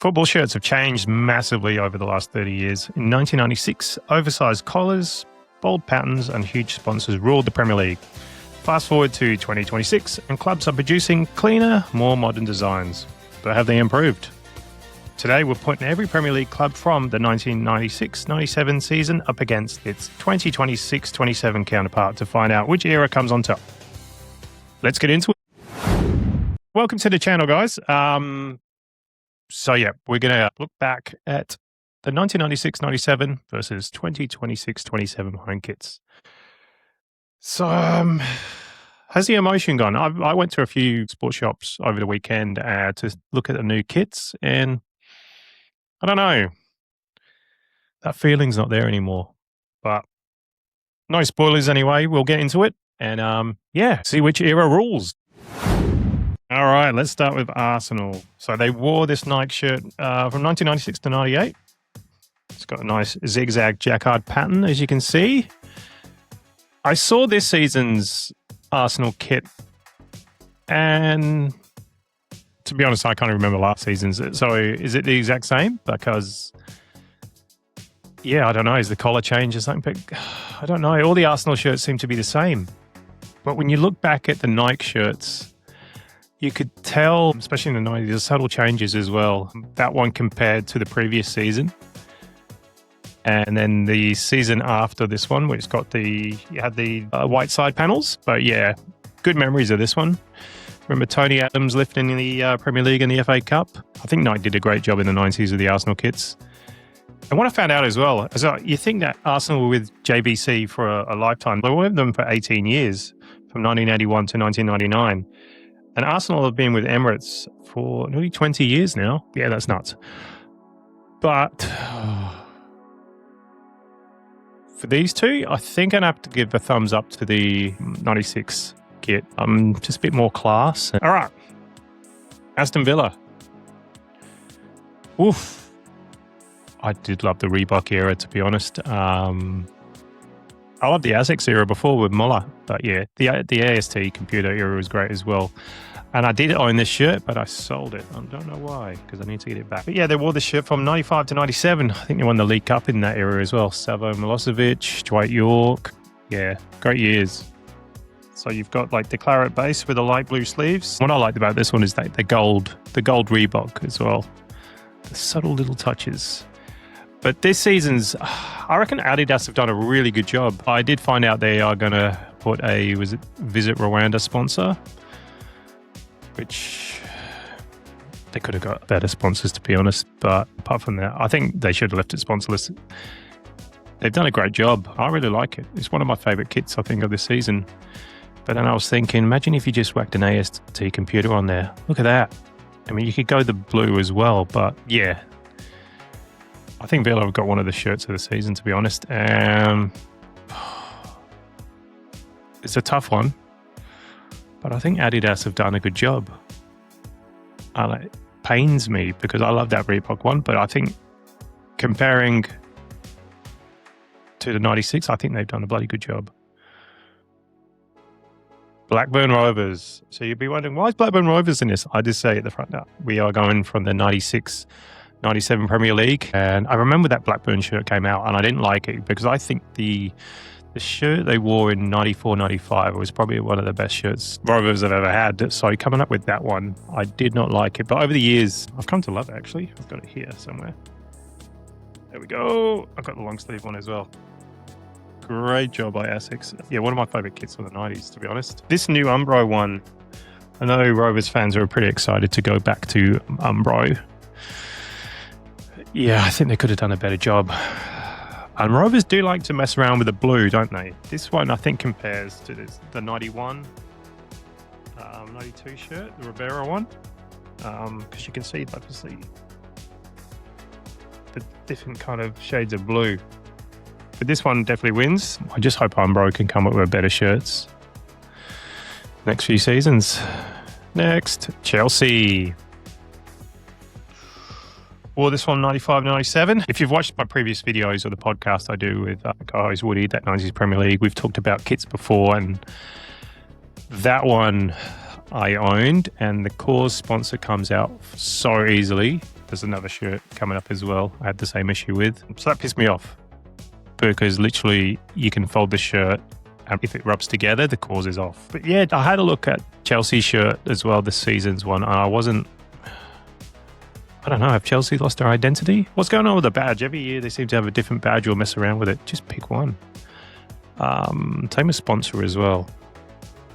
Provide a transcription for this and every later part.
Football shirts have changed massively over the last 30 years. In 1996, oversized collars, bold patterns and huge sponsors ruled the Premier League. Fast forward to 2026 and clubs are producing cleaner, more modern designs. But have they improved? Today we're putting every Premier League club from the 1996-97 season up against its 2026-27 counterpart to find out which era comes on top. Let's get into it. Welcome to the channel, guys. So we're going to look back at the 1996-97 versus 2026-27 home kits. So, has the emotion gone? I went to a few sports shops over the weekend to look at the new kits, and I don't know, that feeling's not there anymore. But no spoilers anyway. We'll get into it and see which era rules. All right, let's start with Arsenal. So they wore this Nike shirt from 1996 to 98. It's got a nice zigzag jacquard pattern, as you can see. I saw this season's Arsenal kit, and to be honest, I can't remember last season's. So is it the exact same? Because, I don't know. Is the collar changed or something? But I don't know. All the Arsenal shirts seem to be the same. But when you look back at the Nike shirts, you could tell, especially in the 90s, there's subtle changes as well. That one compared to the previous season. And then the season after this one, which got you had the white side panels. But good memories of this one. Remember Tony Adams lifting in the Premier League and the FA Cup? I think Nike did a great job in the 90s with the Arsenal kits. And what I found out as well, is you think that Arsenal were with JVC for a lifetime. They were with them for 18 years, from 1981 to 1999. And Arsenal have been with Emirates for nearly 20 years now. Yeah, that's nuts. But for these two, I think I'd have to give a thumbs up to the 96 kit. Just a bit more class. All right. Aston Villa. Oof. I did love the Reebok era, to be honest. I loved the ASICS era before with Muller, but the AST computer era was great as well. And I did own this shirt, but I sold it. I don't know why, because I need to get it back. But they wore this shirt from 95 to 97. I think they won the League Cup in that era as well. Savo Milosevic, Dwight York. Yeah, great years. So you've got like the claret base with the light blue sleeves. What I liked about this one is that the gold Reebok as well. The subtle little touches. But this season's, I reckon Adidas have done a really good job. I did find out they are going to put Visit Rwanda sponsor, which they could have got better sponsors, to be honest. But apart from that, I think they should have left it sponsorless. They've done a great job. I really like it. It's one of my favourite kits, I think, of this season. But then I was thinking, imagine if you just whacked an AST computer on there. Look at that. I mean, you could go the blue as well, but I think Villa have got one of the shirts of the season, to be honest. It's a tough one, but I think Adidas have done a good job. It pains me because I love that Reebok one, but I think comparing to the 96, I think they've done a bloody good job. Blackburn Rovers. So you'd be wondering, why is Blackburn Rovers in this? I just say at the front now, we are going from the 96 97 Premier League, and I remember that Blackburn shirt came out and I didn't like it because I think the shirt they wore in 94-95 was probably one of the best shirts Rovers have ever had. So coming up with that one, I did not like it, but over the years I've come to love it. Actually, I've got it here somewhere. There we go. I've got the long sleeve one as well. Great job by ASICS. One of my favorite kits of the 90s, to be honest. This new Umbro one, I know Rovers fans are pretty excited to go back to Umbro. I think they could have done a better job. And Rovers do like to mess around with the blue, don't they? This one, I think, compares to the 91, 92 shirt, the Rivera one. Because you can see, obviously, the different kind of shades of blue. But this one definitely wins. I just hope Umbro can come up with better shirts next few seasons. Next, Chelsea. Wore this one 95-97. If you've watched my previous videos or the podcast I do with co-host Woody, that 90s Premier League, we've talked about kits before, and that one I owned, and the cause sponsor comes out so easily. There's another shirt coming up as well I had the same issue with. So that pissed me off because literally you can fold the shirt and if it rubs together, the cause is off. But yeah, I had a look at Chelsea's shirt as well, this season's one, and I don't know, have Chelsea lost their identity? What's going on with the badge? Every year they seem to have a different badge or mess around with it. Just pick one. Same as sponsor as well.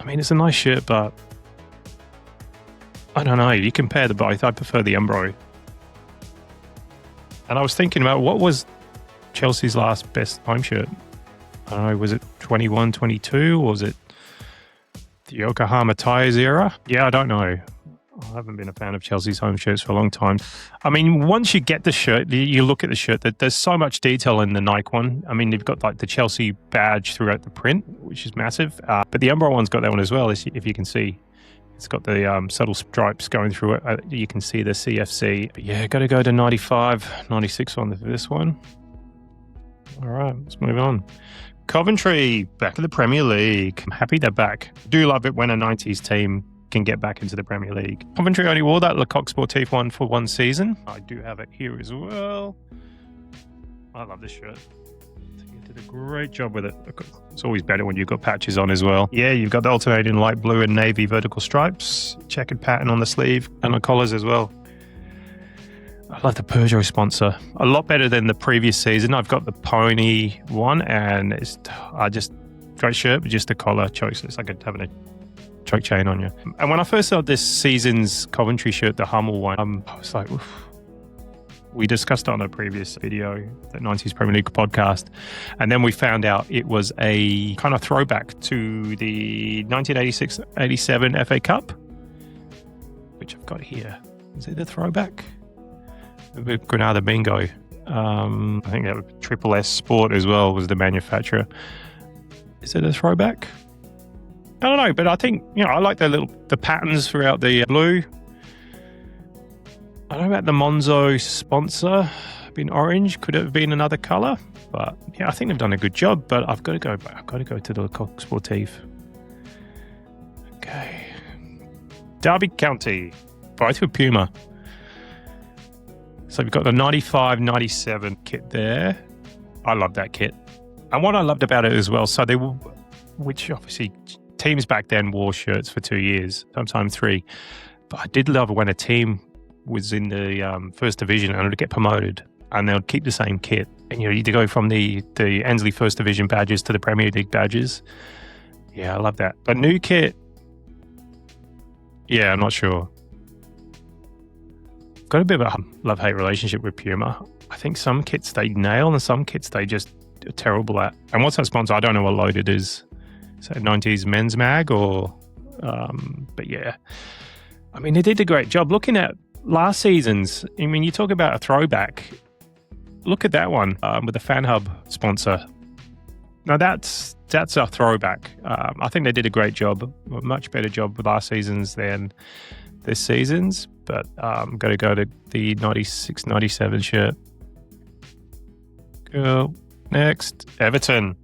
I mean, it's a nice shirt, but I don't know. You compare the both. I prefer the Umbro. And I was thinking about what was Chelsea's last best home shirt? I don't know, was it 21, 22, or was it the Yokohama Tires era? Yeah, I don't know. I haven't been a fan of Chelsea's home shirts for a long time. I mean, once you get the shirt, you look at the shirt, there's so much detail in the Nike one. I mean, you've got like the Chelsea badge throughout the print, which is massive. But the Umbro one's got that one as well, if you can see. It's got the subtle stripes going through it. You can see the CFC. But yeah, got to go to 95, 96 on this one. All right, let's move on. Coventry, back to the Premier League. I'm happy they're back. Do love it when a 90s team can get back into the Premier League. Coventry only wore that Le Coq Sportif one for one season. I do have it here as well. I love this shirt. You did a great job with it. It's always better when you've got patches on as well. Yeah, you've got the alternating light blue and navy vertical stripes, checkered pattern on the sleeve and the collars as well. I love the Peugeot sponsor. A lot better than the previous season. I've got the pony one and it's great shirt, but just the collar chokes. It's like having a choke chain on you. And when I first saw this season's Coventry shirt, the Hummel one, I was like, oof. We discussed it on a previous video, the 90s Premier League podcast. And then we found out it was a kind of throwback to the 1986-87 FA Cup, which I've got here. Is it a throwback? With Granada Bingo. I think that was Triple S Sport as well was the manufacturer. Is it a throwback? I don't know, but I think, I like the patterns throughout the blue. I don't know about the Monzo sponsor being orange. Could it have been another colour? But yeah, I think they've done a good job, but I've got to go to the Le Coq Sportif. Okay. Derby County. Both with Puma. So we've got the 95-97 kit there. I love that kit. And what I loved about it as well, so they were, which obviously teams back then wore shirts for 2 years, sometimes 3. But I did love when a team was in the first division and would get promoted and they would keep the same kit. And you'd go from the Ensley First Division badges to the Premier League badges. Yeah, I love that. But new kit, yeah, I'm not sure. Got a bit of a love-hate relationship with Puma. I think some kits they nail and some kits they just are terrible at. And what's that sponsor? I don't know what load it is. Is that 90s Men's Mag or... but yeah. I mean, they did a great job. Looking at last season's, I mean, you talk about a throwback. Look at that one with the Fan Hub sponsor. Now, that's a throwback. I think they did a great job, a much better job with last season's than this season's. But got to go to the 96-97 shirt. Cool. Next, Everton.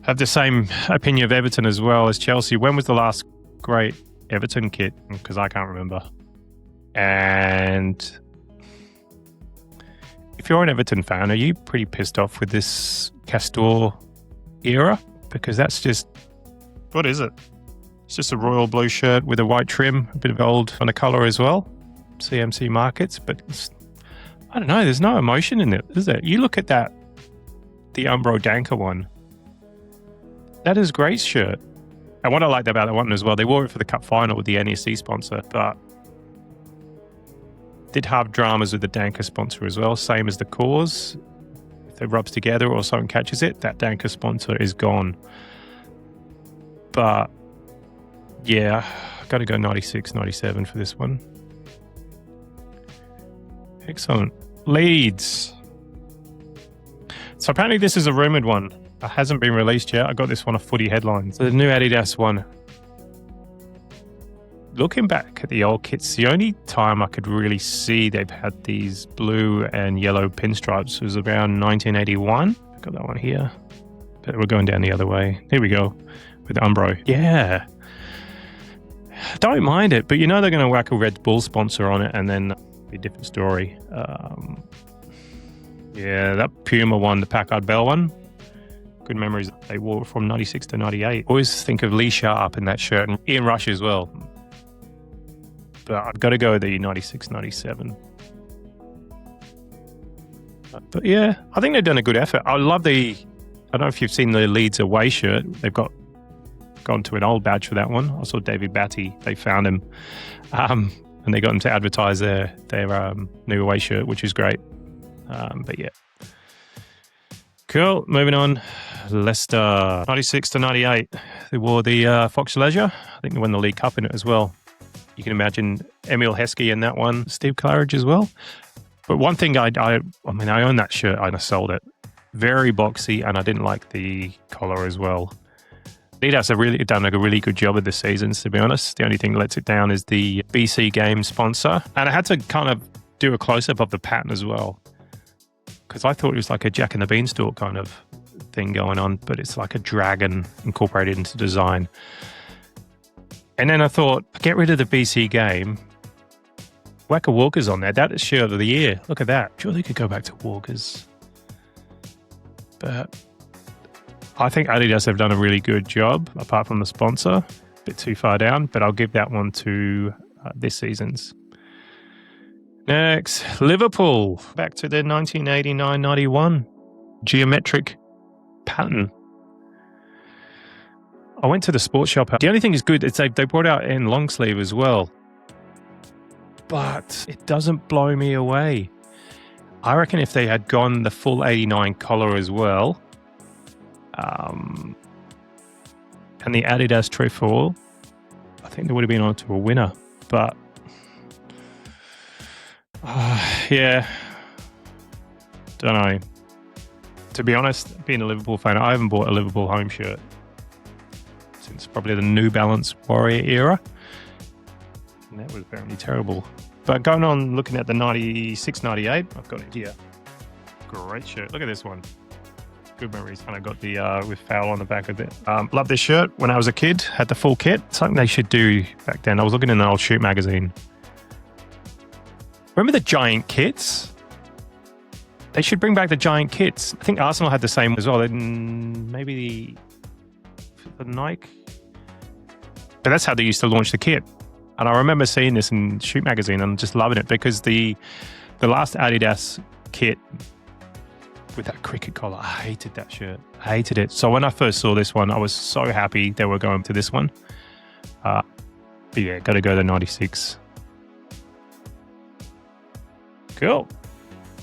Have the same opinion of Everton as well as Chelsea. When was the last great Everton kit? Because I can't remember. And if you're an Everton fan, are you pretty pissed off with this Castor era? Because that's just... What is it? It's just a royal blue shirt with a white trim, a bit of gold on the colour as well. CMC markets, but I don't know, there's no emotion in it, is there? You look at that, the Umbro Danker one. That is a great shirt. And what I liked about that one as well, they wore it for the cup final with the NEC sponsor, but did have dramas with the Danker sponsor as well, same as the cause. If it rubs together or someone catches it, that Danker sponsor is gone. But yeah, got to go 96, 97 for this one. Excellent. Leeds. So apparently this is a rumoured one. It hasn't been released yet. I got this one off Footy Headlines. The new Adidas one. Looking back at the old kits, the only time I could really see they've had these blue and yellow pinstripes was around 1981. I got that one here. But we're going down the other way. Here we go. With Umbro. Yeah. Don't mind it, but they're going to whack a Red Bull sponsor on it and then be a different story. Yeah, that Puma one, the Packard Bell one, good memories. They wore it from 96 to 98. Always think of Lee Sharp in that shirt, and Ian Rush as well. But I've got to go with the 96, 97. But yeah, I think they've done a good effort. I don't know if you've seen the Leeds away shirt. They've gone to an old badge for that one. I saw David Batty. They found him. And they got him to advertise their new away shirt, which is great. But yeah. Cool. Moving on. Leicester, 96 to 98. They wore the Fox Leisure. I think they won the League Cup in it as well. You can imagine Emil Heskey in that one. Steve Claridge as well. But one thing, I own that shirt. I sold it. Very boxy, and I didn't like the collar as well. Adidas have really done a really good job of this season, to be honest. The only thing that lets it down is the BC Game sponsor. And I had to kind of do a close-up of the pattern as well, because I thought it was like a Jack and the Beanstalk kind of thing going on, but it's like a dragon incorporated into design. And then I thought, get rid of the BC Game. Wacka Walker's on there. That is shirt of the year. Look at that. Sure, they could go back to Walker's. But I think Adidas have done a really good job, apart from the sponsor. A bit too far down, but I'll give that one to this season's. Next, Liverpool. Back to their 1989-91 geometric pattern. I went to the sports shop. The only thing is good is they brought out in long sleeve as well. But it doesn't blow me away. I reckon if they had gone the full 89 collar as well, and the Adidas trefoil, I think they would have been on to a winner. But yeah, don't know. To be honest, being a Liverpool fan, I haven't bought a Liverpool home shirt since probably the New Balance Warrior era. And that was apparently terrible. But going on, looking at the 96-98, I've got it here. Great shirt. Look at this one. Good memories. And I got the with foul on the back of it. Love this shirt. When I was a kid, had the full kit. Something they should do back then. I was looking in an old Shoot magazine. Remember the giant kits? They should bring back the giant kits. I think Arsenal had the same as well. Maybe the Nike. But that's how they used to launch the kit. And I remember seeing this in Shoot magazine and just loving it, because the last Adidas kit with that cricket collar, I hated that shirt. I hated it. So when I first saw this one, I was so happy they were going to this one. But yeah, got to go to 96. Cool.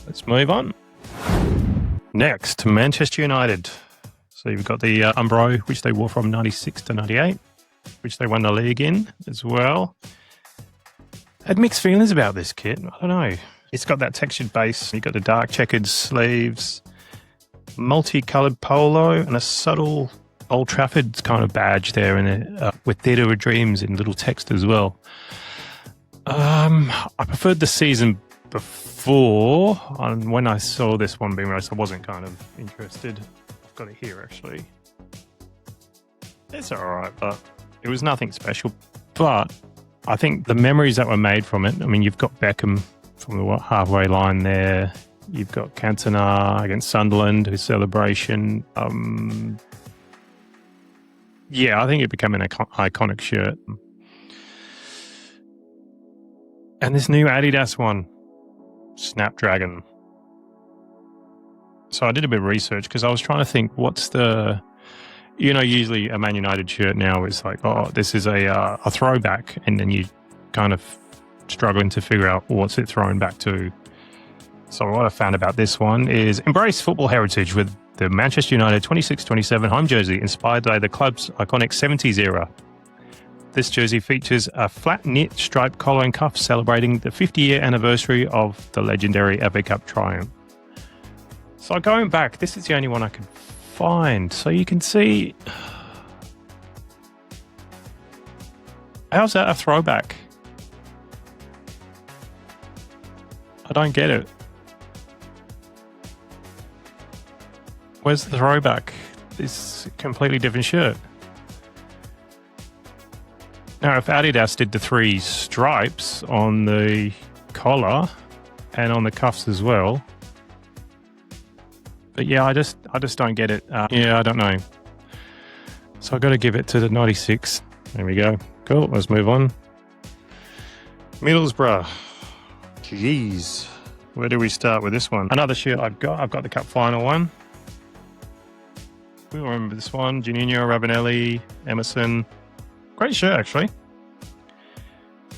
Let's move on. Next, Manchester United. So you've got the Umbro, which they wore from 96 to 98. Which they won the league in as well. I had mixed feelings about this kit. I don't know. It's got that textured base. You've got the dark checkered sleeves, multicoloured polo, and a subtle Old Trafford kind of badge there in it, with Theatre of Dreams in little text as well. I preferred the season before, and when I saw this one being released, I wasn't kind of interested. I've got it here actually. It's alright, but it was nothing special. But I think the memories that were made from it, I mean, you've got Beckham from the halfway line there. You've got Cantona against Sunderland, his celebration. Yeah, I think it became an iconic shirt. And this new Adidas one, Snapdragon. So I did a bit of research because I was trying to think, what's the... usually a Man United shirt now is like, oh, this is a throwback, and then you kind of struggling to figure out what's it throwing back to. So what I found about this one is embrace football heritage with the Manchester United 26-27 home jersey, inspired by the club's iconic 70s era. This jersey features a flat knit striped collar and cuff celebrating the 50-year anniversary of the legendary FA Cup triumph. So going back, this is the only one I could find. So you can see, how's that a throwback? I don't get it. Where's the throwback? This completely different shirt. Now, if Adidas did the 3 stripes on the collar and on the cuffs as well. But yeah, I just don't get it. I don't know. So I got to give it to the 96. There we go. Cool. Let's move on. Middlesbrough. Jeez. Where do we start with this one? Another shirt I've got the cup final one. We all remember this one. Juninho, Ravanelli, Emerson. Great shirt, actually.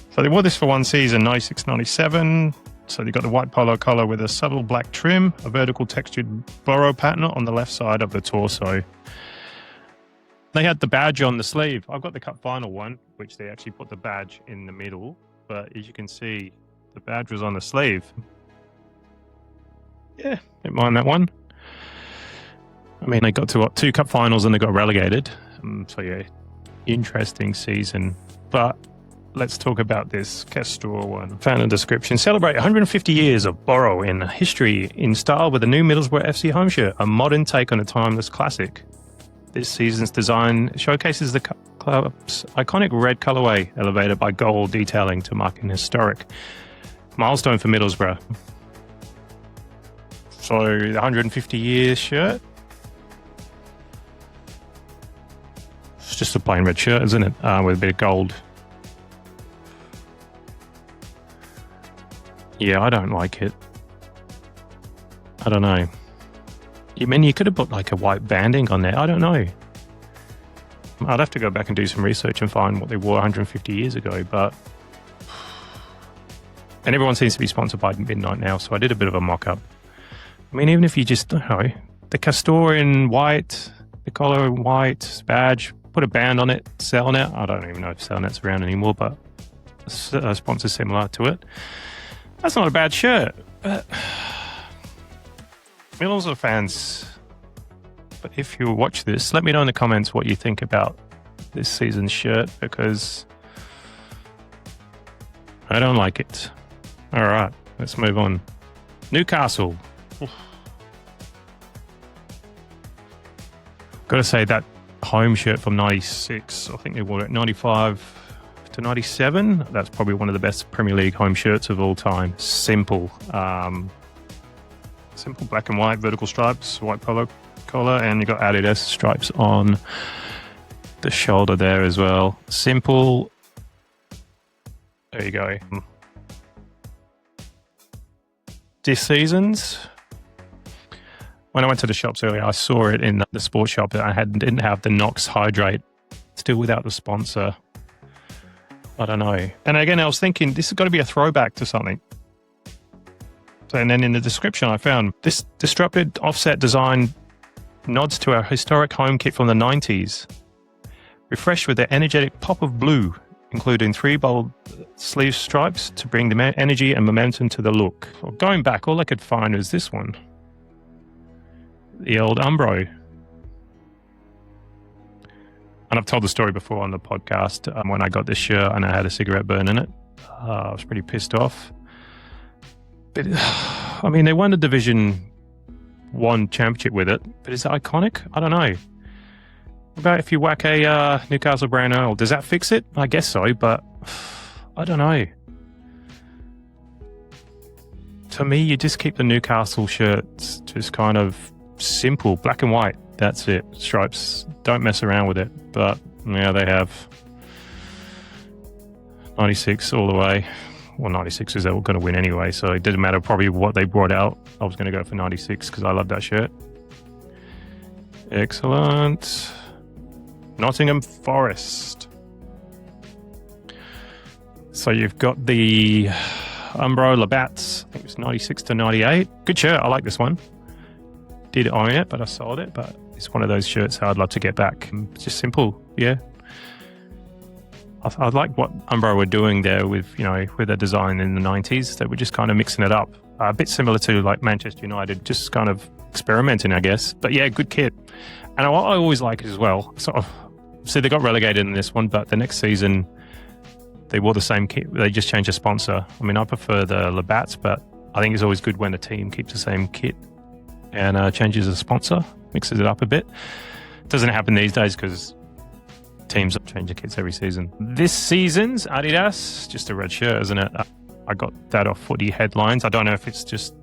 So they wore this for one season, 96-97. So they got the white polo collar with a subtle black trim, a vertical textured burrow pattern on the left side of the torso. They had the badge on the sleeve. I've got the cup final one, which they actually put the badge in the middle. But as you can see, the badge was on the sleeve. Yeah, didn't mind that one. I mean, they got to 2 cup finals and they got relegated. So yeah, interesting season. But let's talk about this Castor one. Found a description. Celebrate 150 years of Borough in history in style with the new Middlesbrough FC home shirt, a modern take on a timeless classic. This season's design showcases the club's iconic red colourway, elevated by gold detailing to mark an historic milestone for Middlesbrough. So, the 150-year shirt. It's just a plain red shirt, isn't it? With a bit of gold. Yeah, I don't like it. I don't know. I mean, you could have put like a white banding on there. I don't know. I'd have to go back and do some research and find what they wore 150 years ago, but... And everyone seems to be sponsored by Midnight now, so I did a bit of a mock-up. I mean, even if you just, I don't know, the Castor in white, the collar in white, badge, put a band on it, Cellnet. I don't even know if Cellnet's around anymore, but a sponsor similar to it. That's not a bad shirt. But Middlesbrough fans, but if you watch this, let me know in the comments what you think about this season's shirt, because I don't like it. All right, let's move on. Newcastle. Got to say that home shirt from 96, I think they wore it 95 to 97. That's probably one of the best Premier League home shirts of all time. Simple. Simple black and white vertical stripes, white polo collar, and you got Adidas stripes on the shoulder there as well. Simple. There you go. This season's, when I went to the shops earlier, I saw it in the sports shop that didn't have the Knox Hydrate, still without the sponsor. I don't know. And again, I was thinking this has got to be a throwback to something. And then in the description, I found this disrupted offset design nods to our historic home kit from the 90s, refreshed with the energetic pop of blue, including 3 bold sleeve stripes to bring the energy and momentum to the look. Well, going back, all I could find was this one. The old Umbro. And I've told the story before on the podcast when I got this shirt and I had a cigarette burn in it. I was pretty pissed off. But, I mean, they won the Division 1 championship with it, but is it iconic? I don't know. What about if you whack a Newcastle brown oil? Does that fix it? I guess so, but I don't know. To me, you just keep the Newcastle shirts just kind of simple, black and white. That's it. Stripes. Don't mess around with it. But yeah, they have 96 all the way. Well, 96 is going to win anyway, so it didn't matter probably what they brought out. I was going to go for 96 because I love that shirt. Excellent. Nottingham Forest. So you've got the Umbro Labatt's, I think it's 96 to 98. Good shirt. I like this one. Did own it, but I sold it. But it's one of those shirts I'd love to get back. It's just simple, yeah. I like what Umbro were doing there with their design in the 90s. They were just kind of mixing it up. A bit similar to like Manchester United, just kind of experimenting, I guess. But yeah, good kit. And what I always like as well, see they got relegated in this one, but the next season they wore the same kit. They just changed the sponsor. I mean, I prefer the Labatt's, but I think it's always good when a team keeps the same kit and changes the sponsor, mixes it up a bit. Doesn't happen these days because teams change their kits every season. This season's Adidas, just a red shirt, isn't it? I got that off Footy Headlines. I don't know if it's just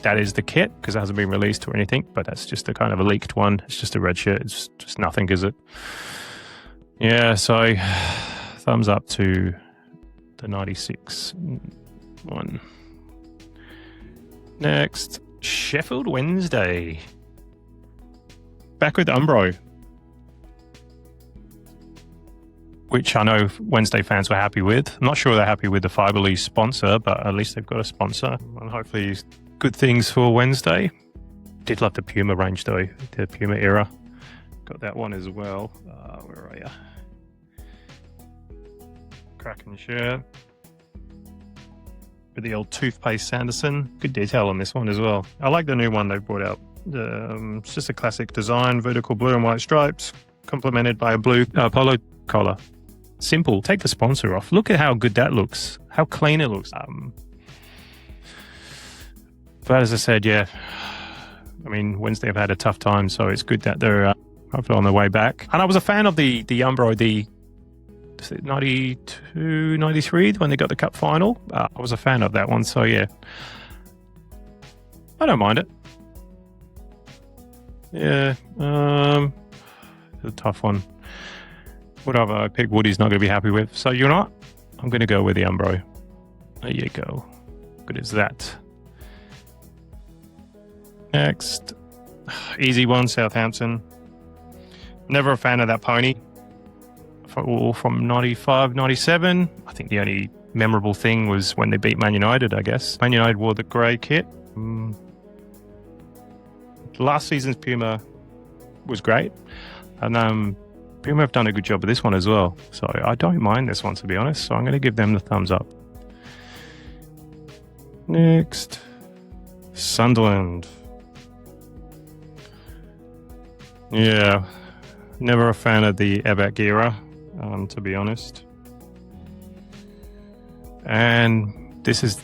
that is the kit because it hasn't been released or anything, but that's just a kind of a leaked one. It's just a red shirt. It's just nothing, is it? Yeah, so thumbs up to the 96 one. Next, Sheffield Wednesday. Back with Umbro, which I know Wednesday fans were happy with. I'm not sure they're happy with the Fiberly sponsor, but at least they've got a sponsor. And hopefully good things for Wednesday. Did love the Puma range though, the Puma era. Got that one as well. Where are you? Cracking shirt. With the old toothpaste Sanderson. Good detail on this one as well. I like the new one they've brought out. It's just a classic design, vertical blue and white stripes, complemented by a blue polo collar. Simple. Take the sponsor off. Look at how good that looks. How clean it looks. But as I said, yeah, I mean, Wednesday have had a tough time, so it's good that they're hopefully on their way back. And I was a fan of the Umbro, the 92, 93, when they got the cup final. I was a fan of that one, so yeah. I don't mind it. Yeah, it's a tough one. Whatever I pick, Woody's not going to be happy with. So you know what? I'm going to go with the Umbro. There you go. Good as that. Next, easy one, Southampton. Never a fan of that pony. From 95, 97. I think the only memorable thing was when they beat Man United, I guess. Man United wore the grey kit. Last season's Puma was great. And Puma have done a good job with this one as well. So I don't mind this one, to be honest. So I'm going to give them the thumbs up. Next, Sunderland. Yeah, never a fan of the Evac era, to be honest. And this is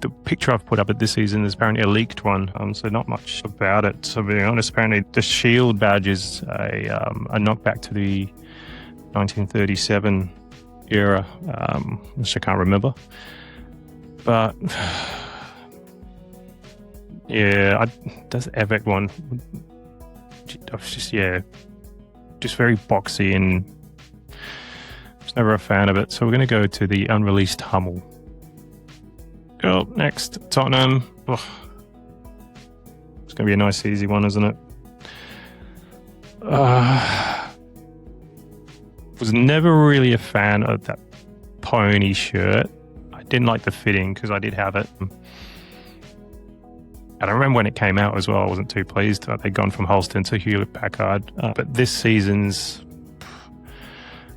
the picture I've put up at this season is apparently a leaked one, so not much about it, to be honest. Apparently the shield badge is a knockback to the 1937 era, which I can't remember. But yeah, that's the Evac one. I was just very boxy and was never a fan of it. So we're going to go to the unreleased Hummel. Go next, Tottenham. Oh, it's going to be a nice easy one, isn't it? Was never really a fan of that pony shirt. I didn't like the fitting because I did have it. And I remember when it came out as well, I wasn't too pleased. They'd gone from Holston to Hewlett-Packard. But this season's,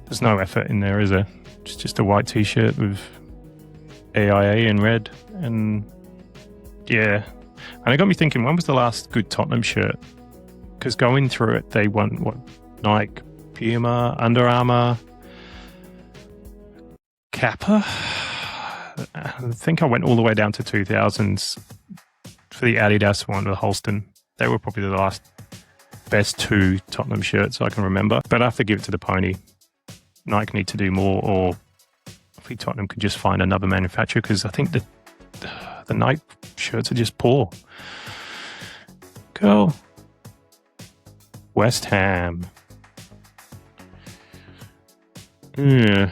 there's no effort in there, is there? It's just a white t-shirt with AIA in red. And yeah. And it got me thinking, when was the last good Tottenham shirt? Because going through it, they won, Nike, Puma, Under Armour, Kappa? I think I went all the way down to 2000s. For the Adidas one, the Holston, they were probably the last best two Tottenham shirts I can remember. But I have to give it to the pony. Nike need to do more, or I think Tottenham could just find another manufacturer because I think the Nike shirts are just poor. Go. West Ham. Yeah.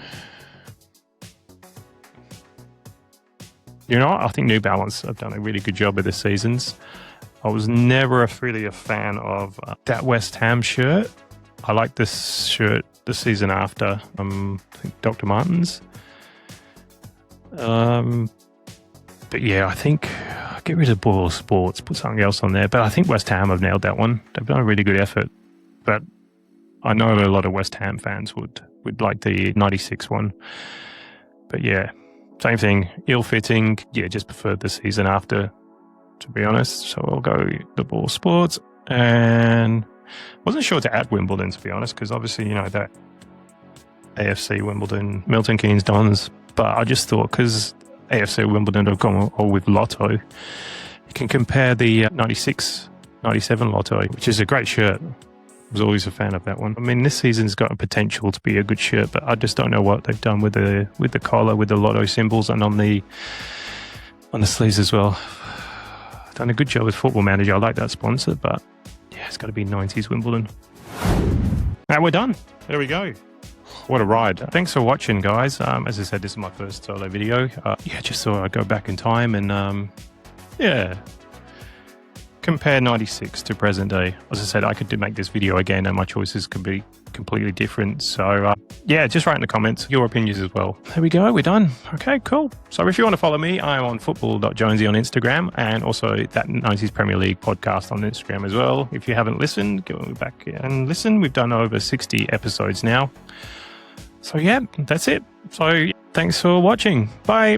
You know, I think New Balance have done a really good job with this season's. I was never really a fan of that West Ham shirt. I like this shirt the season after, I think Dr. Martens. But yeah, I think I'll get rid of Ball Sports, put something else on there. But I think West Ham have nailed that one. They've done a really good effort. But I know a lot of West Ham fans would like the 96 one. But yeah. Same thing, ill-fitting. Yeah, just preferred the season after, to be honest. So I'll go the Ball Sports. And wasn't sure to add Wimbledon, to be honest, because obviously, you know, that AFC Wimbledon, Milton Keynes Dons. But I just thought, because AFC Wimbledon have gone all with Lotto, you can compare the 96, 97 Lotto, which is a great shirt. was always a fan of that one. I mean, this season's got a potential to be a good shirt, but I just don't know what they've done with the collar, with the lotto symbols, and on the sleeves as well. Done a good job with Football Manager. I like that sponsor, but yeah, it's got to be 90s Wimbledon. Now we're done. There we go. What a ride. Thanks for watching, guys. As I said, this is my first solo video. Just thought I'd go back in time and, compare 96 to present day. As I said, I could make this video again and my choices could be completely different. So, just write in the comments your opinions as well. There we go. We're done. Okay, cool. So if you want to follow me, I'm on football.jonesy on Instagram and also that 90s Premier League podcast on Instagram as well. If you haven't listened, go back and listen. We've done over 60 episodes now. So, yeah, that's it. So, thanks for watching. Bye.